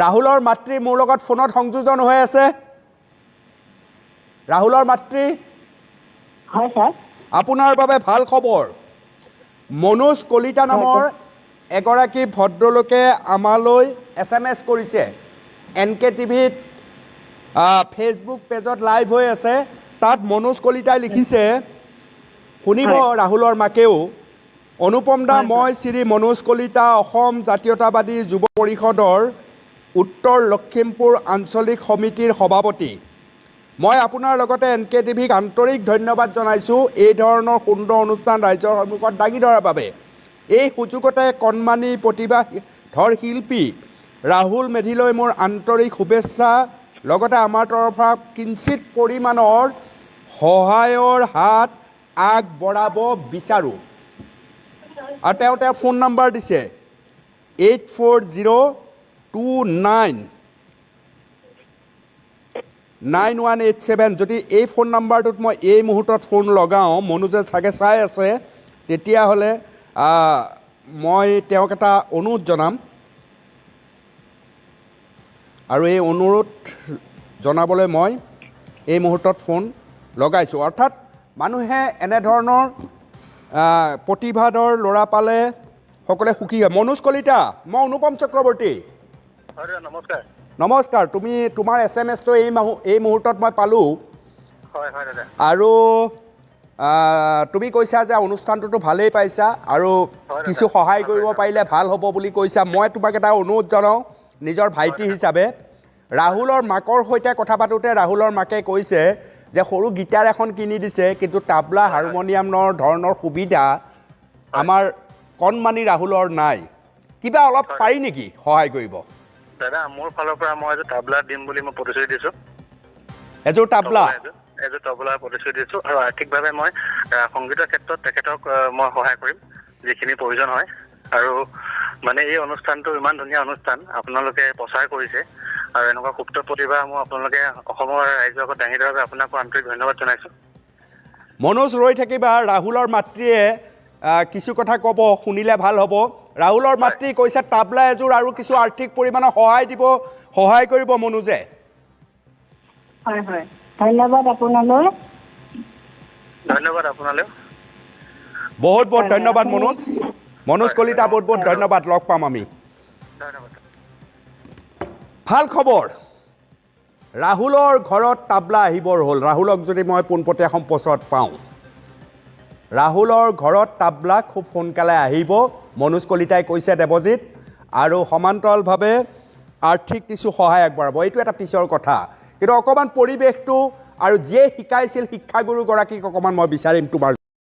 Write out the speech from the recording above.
ৰাহুলৰ মাতৃ মোৰ লগত ফোনত সংযোজন হৈ আছে। ৰাহুলৰ মাতৃ হয় স্যাৰ। আপোনাৰ বাবে ভাল খবৰ। মনোজ কলিতা নামৰ এগৰাকী ভদ্ৰলোকে আমালৈ SMS কৰিছে। NK টিভিত ফেচবুক পেজত লাইভ হৈ আছে। তাত মনোজ কলিতাই লিখিছে, শুনিব ৰাহুলৰ মাকেও, অনুপম দা, মই শ্ৰী মনোজ কলিতা, অসম জাতীয়তাবাদী যুৱ পৰিষদৰ উত্তৰ লখিমপুৰ আঞ্চলিক সমিতিৰ সভাপতি। মই আপোনাৰ লগতে NK টিভিক আন্তৰিক ধন্যবাদ জনাইছোঁ এই ধৰণৰ সুন্দৰ অনুষ্ঠান ৰাইজৰ সন্মুখত দাঙি ধৰাৰ বাবে। এই সুযোগতে কণমানি প্ৰতিভাধৰ শিল্পী ৰাহুল মেধিলৈ মোৰ আন্তৰিক শুভেচ্ছা, লগতে আমাৰ তৰফৰ পৰা কিঞ্চিত পৰিমাণৰ সহায়ৰ হাত আগবঢ়াব বিচাৰোঁ। আৰু তেওঁ ফোন নম্বৰ দিছে 84099187। যদি এই ফোন নম্বৰটোত মই এই মুহূৰ্তত ফোন লগাওঁ, মনোজে চাগে চাই আছে, তেতিয়াহ'লে মই তেওঁক এটা অনুৰোধ জনাম। আৰু এই অনুৰোধ জনাবলৈ মই এই মুহূৰ্তত ফোন লগাইছোঁ। অৰ্থাৎ মানুহে এনেধৰণৰ প্ৰতিভাধৰ ল'ৰা পালে সকলোৱে সুখী হয়। মনোজ কলিতা, মই অনুপম চক্ৰৱৰ্তী। নমস্কাৰ। নমস্কাৰ। তোমাৰ SMS-টো এই মুহূৰ্তত মই পালোঁ। হয় হয় দাদা। আৰু তুমি কৈছা যে অনুষ্ঠানটোতো ভালেই পাইছা আৰু কিছু সহায় কৰিব পাৰিলে ভাল হ'ব বুলি কৈছা। মই তোমাক এটা অনুৰোধ জনাওঁ নিজৰ ভাইটি হিচাপে। ৰাহুলৰ মাকৰ সৈতে কথা পাতোঁতে ৰাহুলৰ মাকে কৈছে যে সৰু গীটাৰ এখন কিনি দিছে, কিন্তু তাবলা হাৰমনিয়ামৰ ধৰণৰ সুবিধা আমাৰ কণমানি ৰাহুলৰ নাই। কিবা অলপ পাৰি নেকি সহায় কৰিব? দাদা, মোৰ ফালৰ পৰা মই এযোৰ তাবলা দিম বুলি মই প্ৰতিশ্ৰুতি দিছোঁ। এযোৰ তাবলা? এযোৰ তবলাৰ প্ৰতিশ্ৰুতি দিছোঁ। আৰু আৰ্থিকভাৱে মই সংগীতৰ ক্ষেত্ৰত তেখেতক মই সহায় কৰিম যিখিনি প্ৰয়োজন হয়। আৰু মানে এই অনুষ্ঠানটো ইমান ধুনীয়া অনুষ্ঠান আপোনালোকে প্ৰচাৰ কৰিছে, আৰু এনেকুৱা সুপ্ত প্ৰতিভাসমূহ আপোনালোকে অসমৰ ৰাইজৰ আগত দাঙি ধৰাৰ বাবে আপোনাকো আন্তৰিক ধন্যবাদ জনাইছোঁ। মনোজ ৰৈ থাকিবা, ৰাহুলৰ মাতৃয়ে কিছু কথা ক'ব, শুনিলে ভাল হ'ব। ৰাহুলৰ মাতৃ কৈছে তাবলা এযোৰ আৰু কিছু আৰ্থিক পৰিমাণৰ সহায় কৰিব মনোজে। হয় হয়, ধন্যবাদ আপোনালৈ। ধন্যবাদ আপোনালৈ। বহুত বহুত ধন্যবাদ মনোজ। মনোজ কলিতা, বহুত বহুত ধন্যবাদ। লগ পাম আমি। ধন্যবাদ। ভাল খবৰ, ৰাহুলৰ ঘৰত তাবলা আহিবৰ হ'ল। ৰাহুলক যদি মই পোনপটীয়া সম্প্ৰচাৰত পাওঁ, ৰাহুলৰ ঘৰত তাবলা খুব সোনকালে আহিব, মনোজ কলিতাই কৈছে দেৱজিৎ। আৰু সমান্তৰালভাৱে আৰ্থিক কিছু সহায় আগবঢ়াব। এইটো এটা পিছৰ কথা, কিন্তু অকণমান পৰিৱেশটো আৰু যিয়ে শিকাইছিল শিক্ষাগুৰুগৰাকীক অকণমান মই বিচাৰিম তোমাৰ